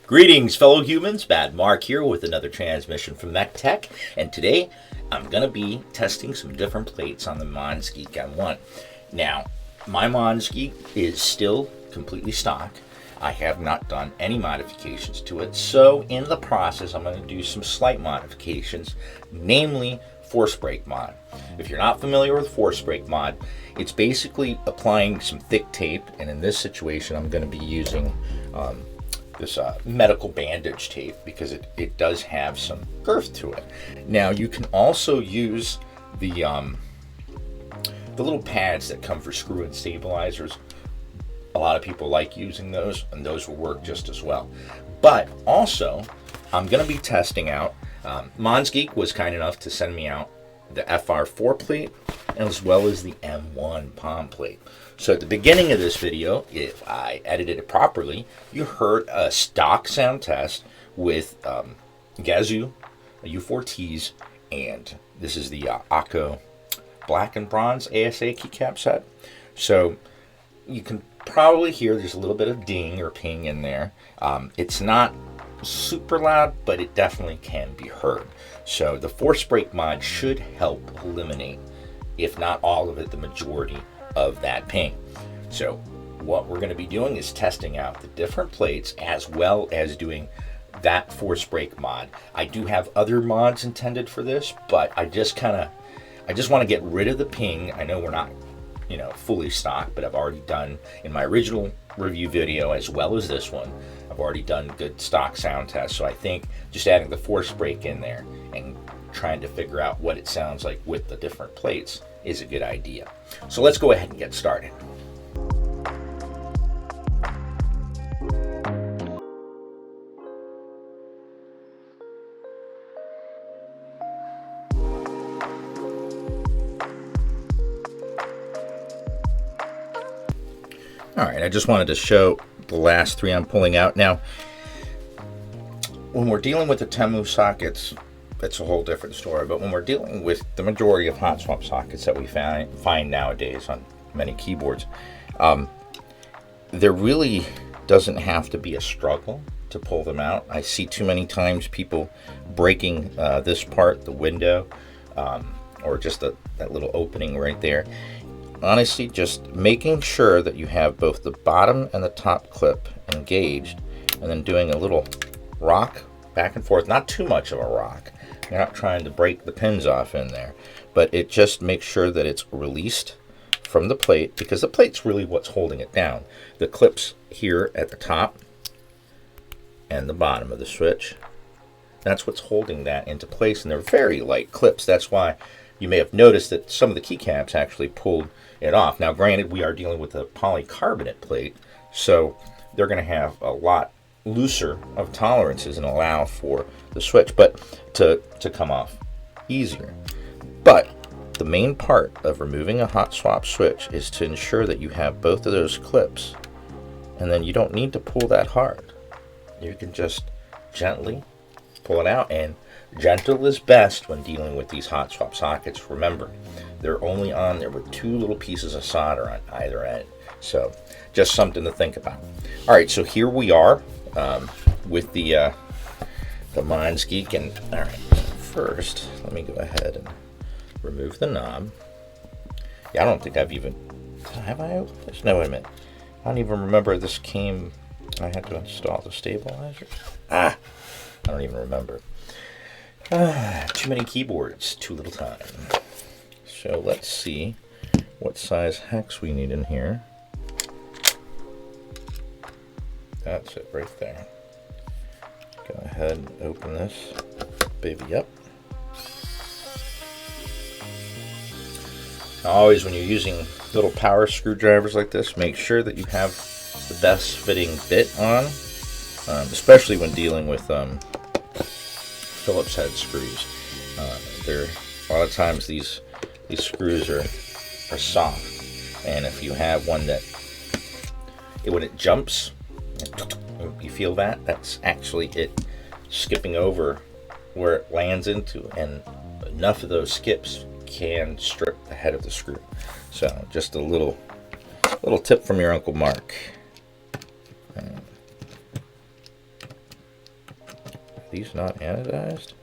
Greetings, fellow humans. Bad Mark here with another transmission from Mech Tech, and today I'm going to be testing some different plates on the Monsgeek M1. Now, my Monsgeek is still completely stock. I have not done any modifications to it, so in the process I'm going to do some slight modifications, namely force brake mod. If you're not familiar with force brake mod, it's basically applying some thick tape, and in this situation I'm going to be using this medical bandage tape because it does have some girth to it. Now you can also use the little pads that come for screw-in stabilizers. A lot of people like using those, and those will work just as well. But also, I'm going to be testing out, Monsgeek was kind enough to send me out the FR4 plate as well as the M1 palm plate. So at the beginning of this video, if I edited it properly, you heard a stock sound test with Gazoo, U4Ts, and this is the Akko Black and Bronze ASA keycap set. So you can probably hear there's a little bit of ding or ping in there. It's not super loud, but it definitely can be heard. So the force brake mod should help eliminate, if not all of it, the majority of that ping. So what we're going to be doing is testing out the different plates as well as doing that force brake mod. I do have other mods intended for this, but I just want to get rid of the ping. I know we're not, fully stock, but I've already done in my original review video as well as this one, I've already done good stock sound tests. So I think just adding the force brake in there and trying to figure out what it sounds like with the different plates is a good idea. So let's go ahead and get started. Alright, I just wanted to show the last three I'm pulling out. Now, when we're dealing with the Temu sockets, it's a whole different story, but when we're dealing with the majority of hot swap sockets that we find nowadays on many keyboards, there really doesn't have to be a struggle to pull them out. I see too many times people breaking this part, the window, or just that little opening right there. Honestly, just making sure that you have both the bottom and the top clip engaged, and then doing a little rock back and forth, not too much of a rock. You're not trying to break the pins off in there, but it just makes sure that it's released from the plate, because the plate's really what's holding it down. The clips here at the top and the bottom of the switch, that's what's holding that into place, and they're very light clips. That's why you may have noticed that some of the keycaps actually pulled it off. Now granted, we are dealing with a polycarbonate plate, so they're going to have a lot looser of tolerances and allow for the switch but to come off easier. But the main part of removing a hot swap switch is to ensure that you have both of those clips, and then you don't need to pull that hard. You can just gently pull it out, and gentle is best when dealing with these hot swap sockets. Remember, they're only on there with 2 little pieces of solder on either end, so just something to think about. All right, so here we are with the Monsgeek, and all right, first let me go ahead and remove the knob. Yeah, I don't think I've even, have I opened this? No, wait a minute. I don't even remember this came, I had to install the stabilizer. I don't even remember. Too many keyboards, too little time. So let's see what size hex we need in here. That's it right there. Go ahead and open this baby up. Always, when you're using little power screwdrivers like this, make sure that you have the best fitting bit on, especially when dealing with Phillips head screws. A lot of times these screws are soft, and if you have one that when it jumps, you feel that's actually it skipping over where it lands into, and enough of those skips can strip the head of the screw. So just a little tip from your Uncle Mark. Are these not anodized?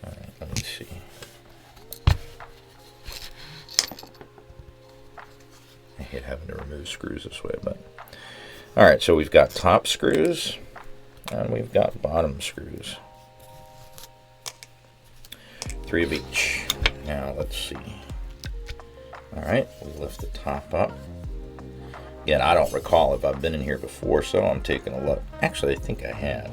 All right, let me see. I hate having to remove screws this way, but all right, so we've got top screws and we've got bottom screws. 3 of each. Now let's see. All right, we lift the top up. Again, I don't recall if I've been in here before, so I'm taking a look. Actually, I think I have.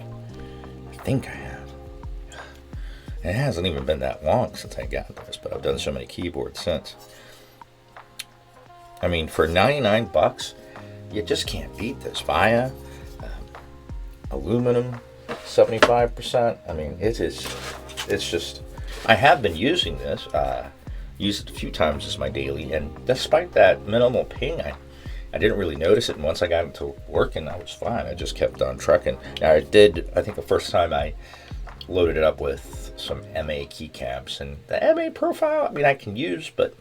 It hasn't even been that long since I got this, but I've done so many keyboards since. I mean, for 99 bucks, you just can't beat this. Via aluminum, 75%. I mean, it's just. I have been using this, used it a few times as my daily, and despite that minimal ping, I didn't really notice it, and once I got into working, I was fine. I just kept on trucking. Now I think the first time I loaded it up with some MA keycaps, and the MA profile, I mean, I can use, but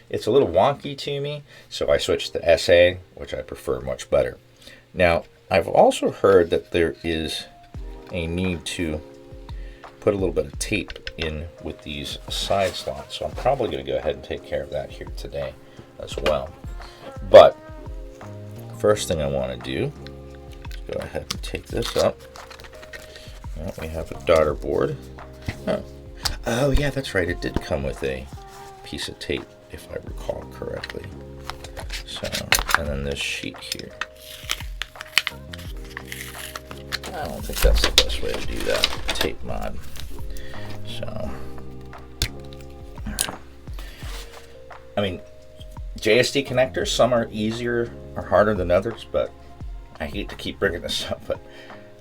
it's a little wonky to me, so I switched to SA, which I prefer much better. Now, I've also heard that there is a need to put a little bit of tape in with these side slots, so I'm probably going to go ahead and take care of that here today as well. But first thing I want to do is go ahead and take this up. Well, we have a daughter board. Oh yeah, that's right, it did come with a piece of tape if I recall correctly. So, and then this sheet here. I don't think that's the best way to do that, tape mod. So, I mean, JST connectors, some are easier or harder than others, but I hate to keep bringing this up, but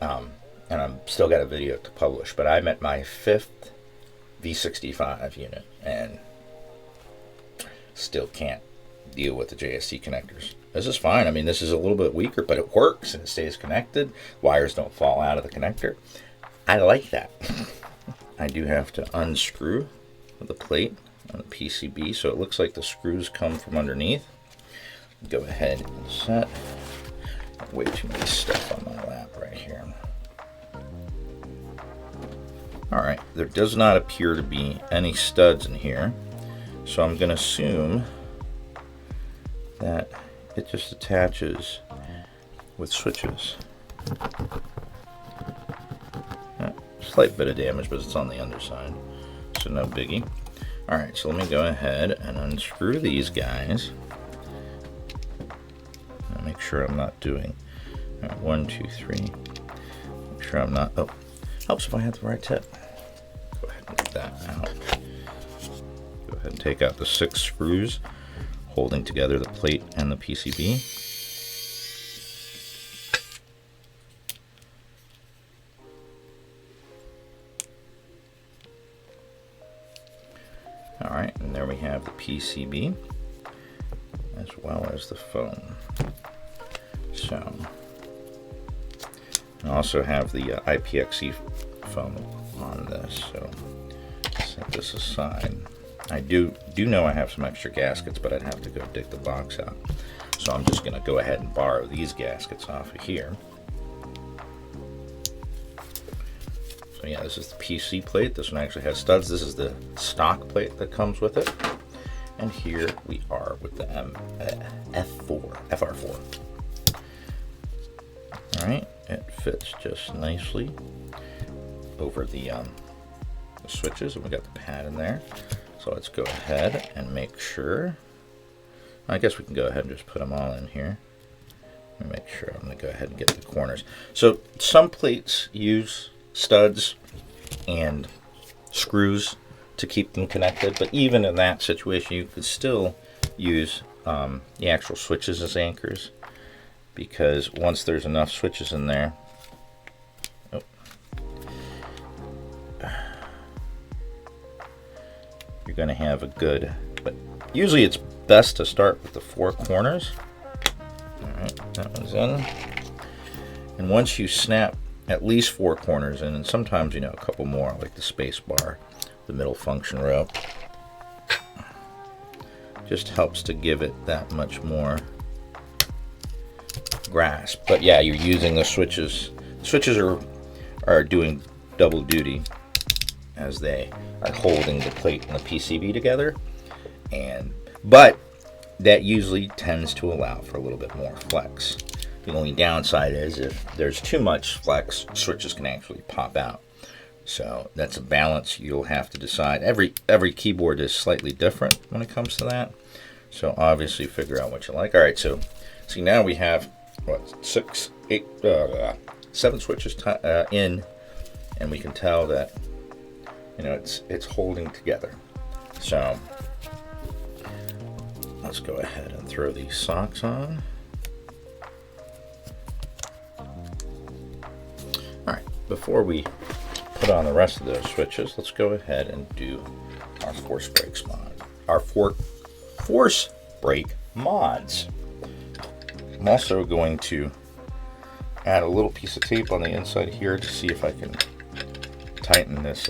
and I'm still got a video to publish, but I'm at my 5th V65 unit and still can't deal with the JST connectors. This is fine. I mean, this is a little bit weaker, but it works and it stays connected. Wires don't fall out of the connector. I like that. I do have to unscrew the plate on the PCB, so it looks like the screws come from underneath. Go ahead and set. Way too much stuff on my lap right here. Alright, there does not appear to be any studs in here, so I'm going to assume that it just attaches with switches. Slight bit of damage, but it's on the underside, so no biggie. Alright, so let me go ahead and unscrew these guys. I'll make sure I'm not doing 1, 2, 3. Make sure I'm not. Oh, helps if I have the right tip. Go ahead and get that out. Go ahead and take out the 6 screws holding together the plate and the PCB. have the PCB as well as the foam. So I also have the IPXC foam on this, so set this aside. I do know I have some extra gaskets, but I'd have to go dig the box out. So I'm just going to go ahead and borrow these gaskets off of here. So yeah, this is the PC plate. This one actually has studs. This is the stock plate that comes with it. And here we are with the FR4. All right, it fits just nicely over the switches, and we got the pad in there. So let's go ahead and make sure. I guess we can go ahead and just put them all in here. Let me make sure. I'm going to go ahead and get the corners. So some plates use studs and screws to keep them connected, but even in that situation, you could still use the actual switches as anchors, because once there's enough switches in there, you're going to have a good, but usually it's best to start with the 4 corners. All right, that one's in. And once you snap at least 4 corners in, and sometimes, you know, a couple more, like the space bar, the middle function row, just helps to give it that much more grasp. But yeah, you're using the switches. The switches are doing double duty, as they are holding the plate and the PCB together, but that usually tends to allow for a little bit more flex. The only downside is if there's too much flex, switches can actually pop out. So that's a balance you'll have to decide. Every keyboard is slightly different when it comes to that. So obviously figure out what you like. All right, so see, now we have what, 7 switches in, and we can tell that, you know, it's holding together. So let's go ahead and throw these socks on. All right, before we put on the rest of those switches, let's go ahead and do our force brakes mod. Our force brake mods. I'm also going to add a little piece of tape on the inside here to see if I can tighten this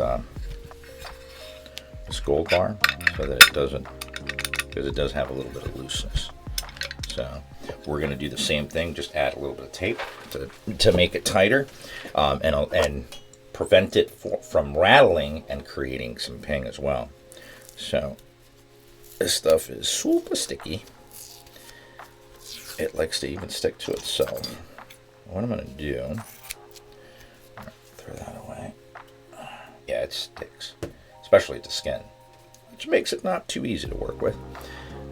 gold bar so that it doesn't, because it does have a little bit of looseness. So we're going to do the same thing, just add a little bit of tape to make it tighter, and prevent it from rattling and creating some ping as well. So this stuff is super sticky. It likes to even stick to itself. What I'm going to do, throw that away. Yeah, it sticks, especially to skin, which makes it not too easy to work with.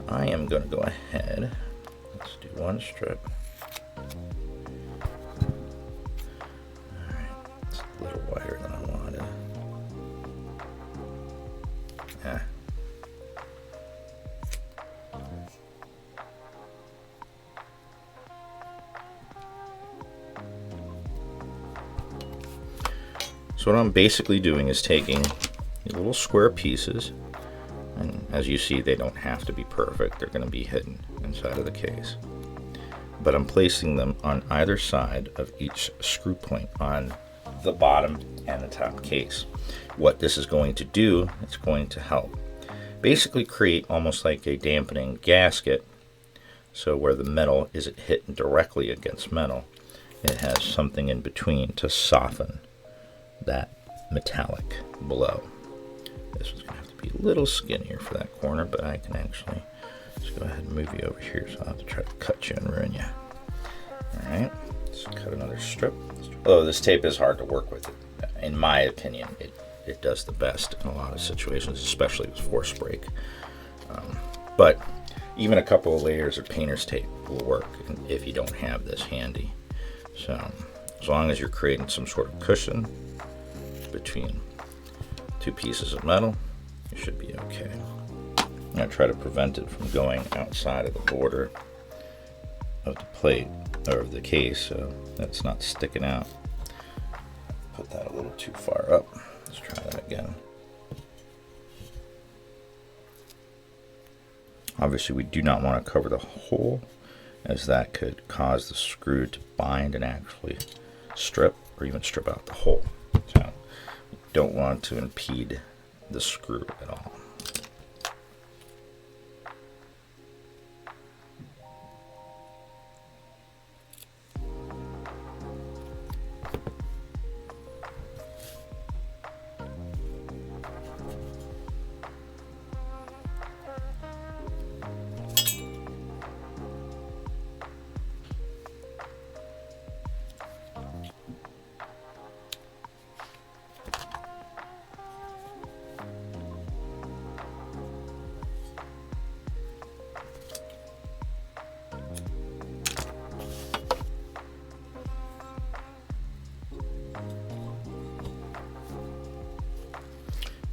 I am going to go ahead, let's do one strip. Alright, it's a little wider than I wanted. Ah. So what I'm basically doing is taking little square pieces, and as you see, they don't have to be perfect. They're going to be hidden inside of the case. But I'm placing them on either side of each screw point on the bottom and the top case. What this is going to do, it's going to help basically create almost like a dampening gasket. So where the metal isn't hitting directly against metal, it has something in between to soften that metallic blow. This one's going to have to be a little skinnier for that corner, but I can actually just go ahead and move you over here, so I'll have to try to cut you and ruin you. Alright, let's cut another strip. Although this tape is hard to work with, in my opinion, it does the best in a lot of situations, especially with force brake. But even a couple of layers of painter's tape will work if you don't have this handy. So as long as you're creating some sort of cushion between 2 pieces of metal, you should be okay. I'm going to try to prevent it from going outside of the border of the plate, or of the case, so that's not sticking out. Put that a little too far up. Let's try that again. Obviously we do not want to cover the hole, as that could cause the screw to bind and actually strip or even strip out the hole. So we don't want to impede the screw at all.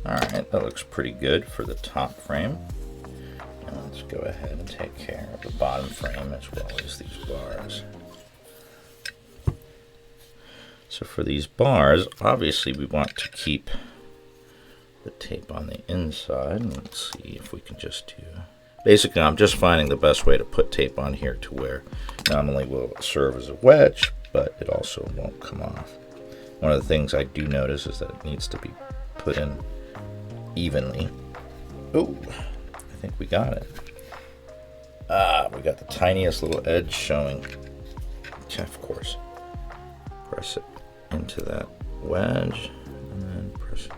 Alright, that looks pretty good for the top frame. And let's go ahead and take care of the bottom frame as well as these bars. So for these bars, obviously we want to keep the tape on the inside. Let's see if we can just do... Basically, I'm just finding the best way to put tape on here to where not only will it serve as a wedge, but it also won't come off. One of the things I do notice is that it needs to be put in evenly. Oh, I think we got it. We got the tiniest little edge showing. Of course. Press it into that wedge and then press it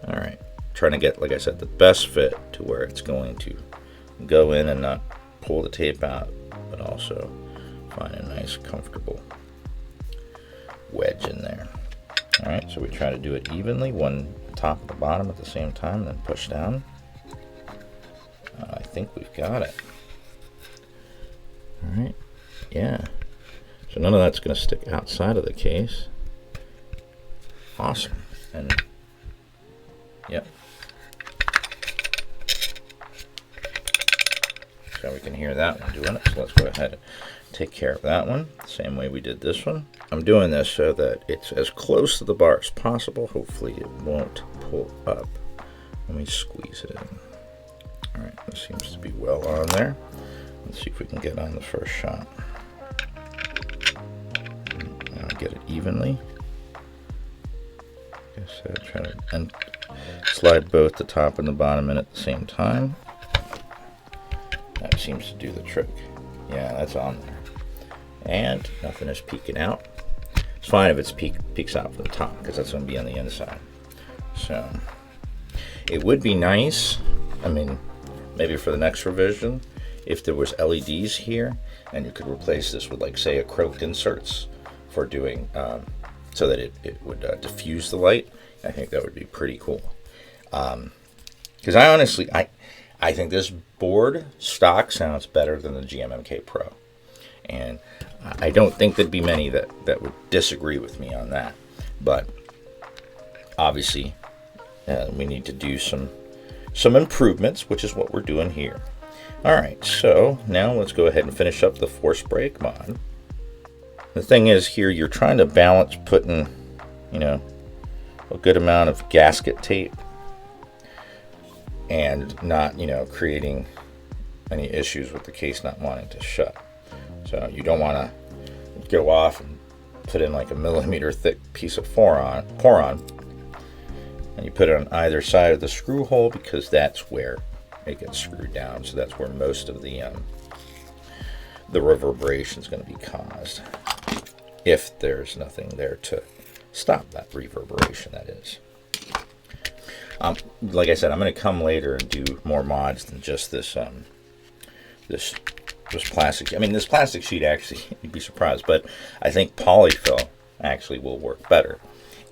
down. Alright. Trying to get, like I said, the best fit to where it's going to go in and not pull the tape out, but also find a nice, comfortable wedge in there. Alright, so we try to do it evenly, one top and the bottom at the same time, then push down. I think we've got it. Alright, yeah. So none of that's going to stick outside of the case. Awesome. And, yep. So we can hear that one doing it. So let's go ahead and take care of that one, same way we did this one. I'm doing this so that it's as close to the bar as possible. Hopefully it won't pull up when we squeeze it in. Alright, this seems to be well on there. Let's see if we can get on the first shot. Now get it evenly. Like I said, try to and slide both the top and the bottom in at the same time. That seems to do the trick. Yeah, that's on there. And nothing is peeking out. It's fine if it's peeks out from the top, because that's going to be on the inside. So it would be nice, I mean, maybe for the next revision, if there was LEDs here and you could replace this with, like, say, acrylic inserts for doing so that it would diffuse the light. I think that would be pretty cool. Because I honestly I think this board stock sounds better than the GMMK Pro, and I don't think there'd be many that would disagree with me on that. But obviously we need to do some improvements, which is what we're doing here. Alright, so now let's go ahead and finish up the force brake mod. The thing is, here you're trying to balance putting, you know, a good amount of gasket tape and not, you know, creating any issues with the case not wanting to shut. So you don't want to go off and put in like a millimeter thick piece of Poron, and you put it on either side of the screw hole, because that's where it gets screwed down. So that's where most of the reverberation is going to be caused, if there's nothing there to stop that reverberation, that is. Like I said, I'm going to come later and do more mods than just this this plastic. I mean, this plastic sheet, actually, you'd be surprised, but I think polyfill actually will work better.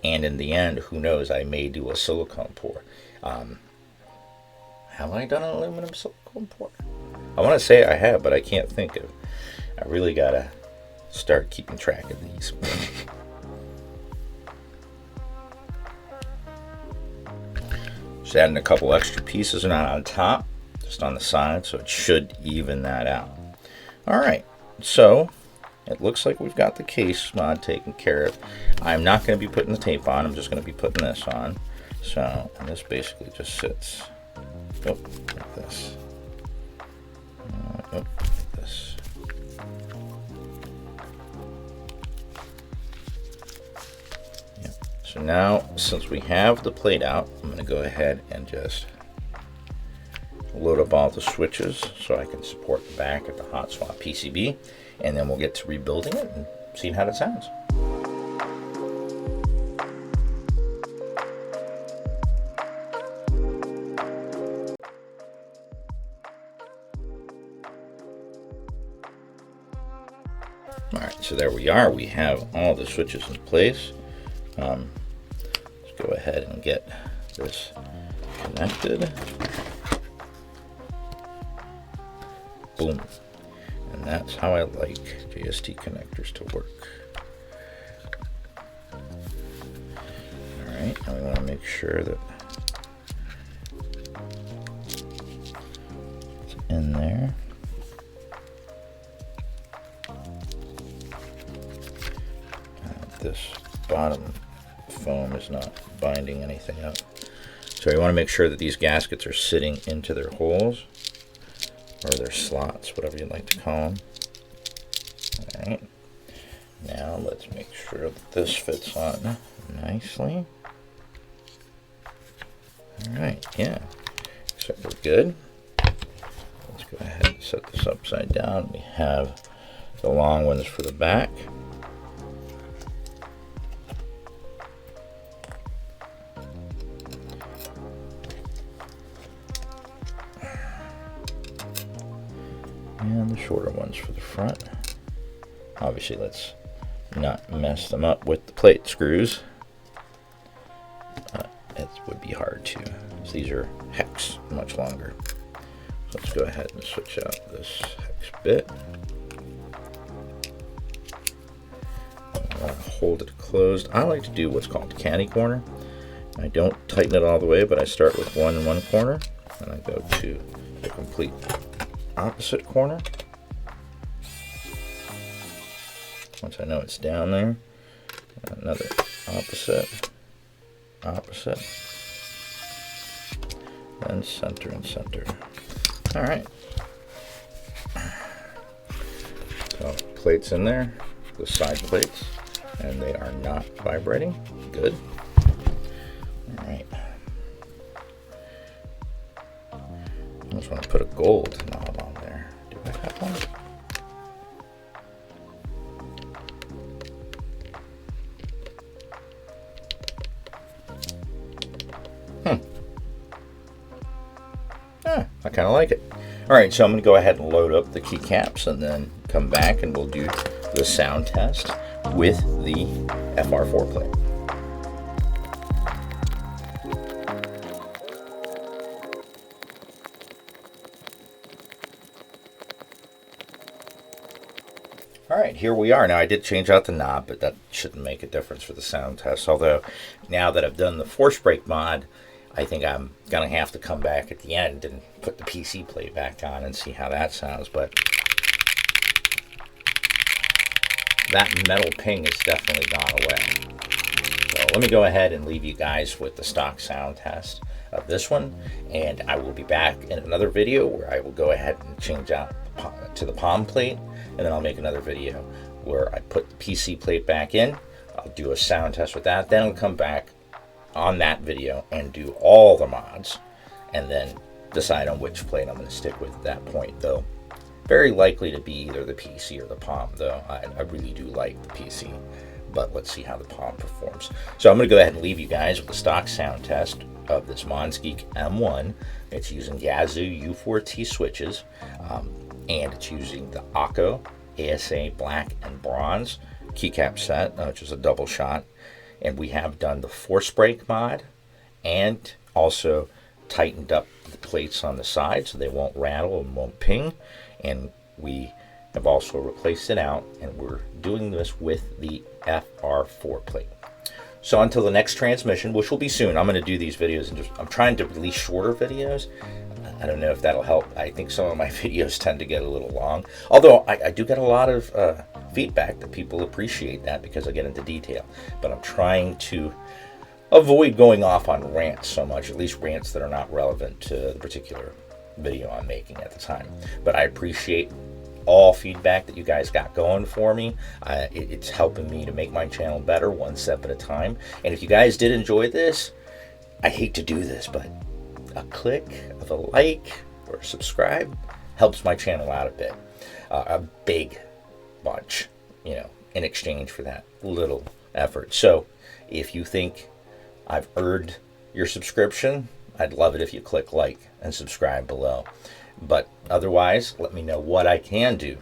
And in the end, who knows, I may do a silicone pour. Have I done an aluminum silicone pour? I want to say I have, but I can't think of. I really got to start keeping track of these. Just adding a couple extra pieces, not on top, just on the side, so it should even that out. Alright, so it looks like we've got the case mod taken care of. I'm not going to be putting the tape on, I'm just going to be putting this on. So, and this basically just sits Oh, like this. Oh, like this. Yep. So now, since we have the plate out, I'm going to go ahead and just load up all the switches so I can support the back of the hot swap PCB, and then we'll get to rebuilding it and seeing how it sounds. Alright, so there we are. We have all the switches in place. Let's go ahead and get this connected. Boom. And that's how I like JST connectors to work. Alright, and we want to make sure that it's in there. This bottom foam is not binding anything up. So you want to make sure that these gaskets are sitting into their holes, or their slots, whatever you'd like to call them. Alright, now let's make sure that this fits on nicely. Alright, yeah, so we're good. Let's go ahead and set this upside down. We have the long ones for the back. And the shorter ones for the front. Obviously, let's not mess them up with the plate screws. It would be hard to, because these are hex, much longer. So let's go ahead and switch out this hex bit. Hold it closed. I like to do what's called candy corner. I don't tighten it all the way, but I start with one in one corner, and I go to the complete opposite corner. Once I know it's down there, another opposite, then center and center. All right. So plates in there, the side plates, and they are not vibrating. Good. All right. I just want to put a gold knob on there. Do I have one? I kind of like it. All right, so I'm going to go ahead and load up the keycaps and then come back and we'll do the sound test with the FR4 plate. All right, here we are. Now, I did change out the knob, but that shouldn't make a difference for the sound test. Although, now that I've done the force brake mod, I think I'm going to have to come back at the end and put the PC plate back on and see how that sounds. But that metal ping has definitely gone away. So let me go ahead and leave you guys with the stock sound test of this one. And I will be back in another video where I will go ahead and change out to the palm plate. And then I'll make another video where I put the PC plate back in. I'll do a sound test with that. Then I'll come back on that video and do all the mods and then decide on which plate I'm going to stick with at that point, though very likely to be either the PC or the palm, though I really do like the PC, but let's see how the palm performs. So I'm going to go ahead and leave you guys with the stock sound test of this Monsgeek M1. It's using Yazoo U4T switches, and it's using the ACO ASA Black and Bronze keycap set, which is a double shot. And we have done the force brake mod and also tightened up the plates on the side so they won't rattle and won't ping. And we have also replaced it out, and we're doing this with the FR4 plate. So until the next transmission, which will be soon, I'm going to do these videos and I'm trying to release shorter videos. I don't know if that'll help. I think some of my videos tend to get a little long, although I do get a lot of feedback that people appreciate that because I get into detail. But I'm trying to avoid going off on rants so much, at least rants that are not relevant to the particular video I'm making at the time. But I appreciate all feedback that you guys got going for me. It's helping me to make my channel better one step at a time. And if you guys did enjoy this, I hate to do this, but a click of a like or subscribe helps my channel out a bit, a big bunch, you know, in exchange for that little effort. So if you think I've earned your subscription, I'd love it if you click like and subscribe below. But otherwise, let me know what I can do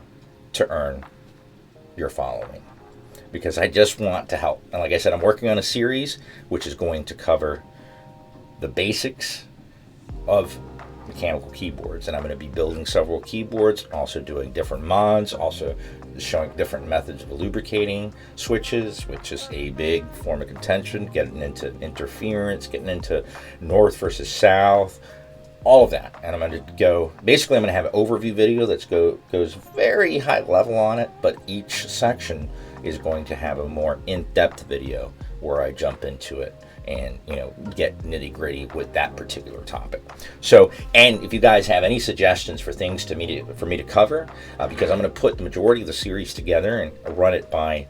to earn your following, because I just want to help. And like I said, I'm working on a series which is going to cover the basics of mechanical keyboards, and I'm going to be building several keyboards, also doing different mods, also showing different methods of lubricating switches, which is a big form of contention, getting into interference, getting into north versus south, all of that. And I'm going to go, basically I'm going to have an overview video that goes very high level on it, but each section is going to have a more in-depth video where I jump into it and, you know, get nitty gritty with that particular topic. So, and if you guys have any suggestions for things for me to cover, because I'm going to put the majority of the series together and run it by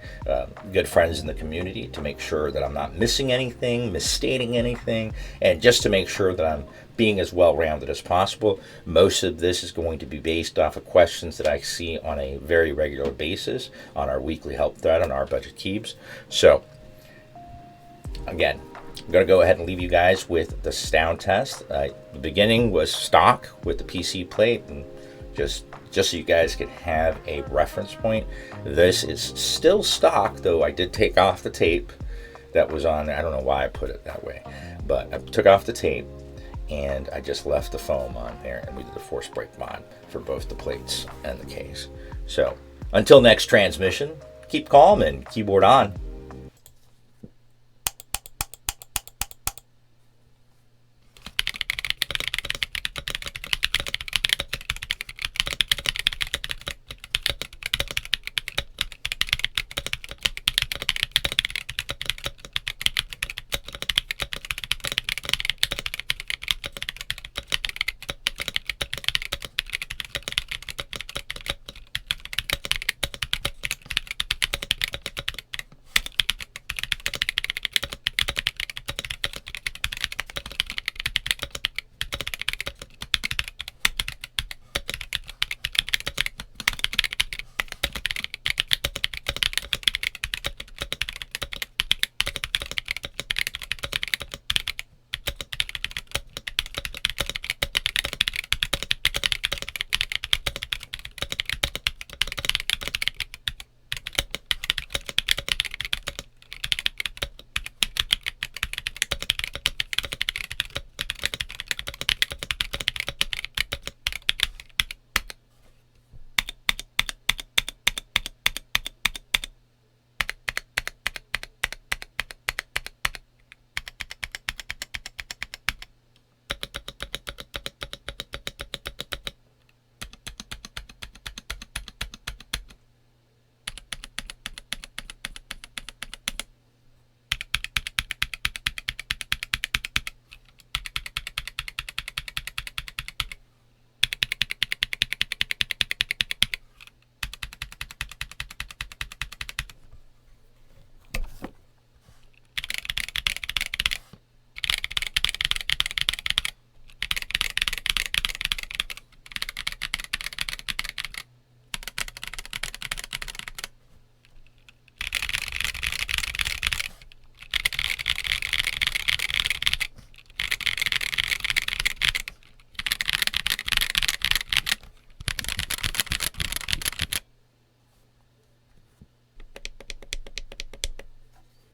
good friends in the community to make sure that I'm not missing anything, misstating anything, and just to make sure that I'm being as well-rounded as possible. Most of this is going to be based off of questions that I see on a very regular basis on our weekly help thread on Our Budget Keeps. So, again, I'm going to go ahead and leave you guys with the sound test. The beginning was stock with the PC plate, and just so you guys can have a reference point. This is still stock, though I did take off the tape that was on there. I don't know why I put it that way, but I took off the tape and I just left the foam on there, and we did the force break mod for both the plates and the case. So until next transmission, keep calm and keyboard on.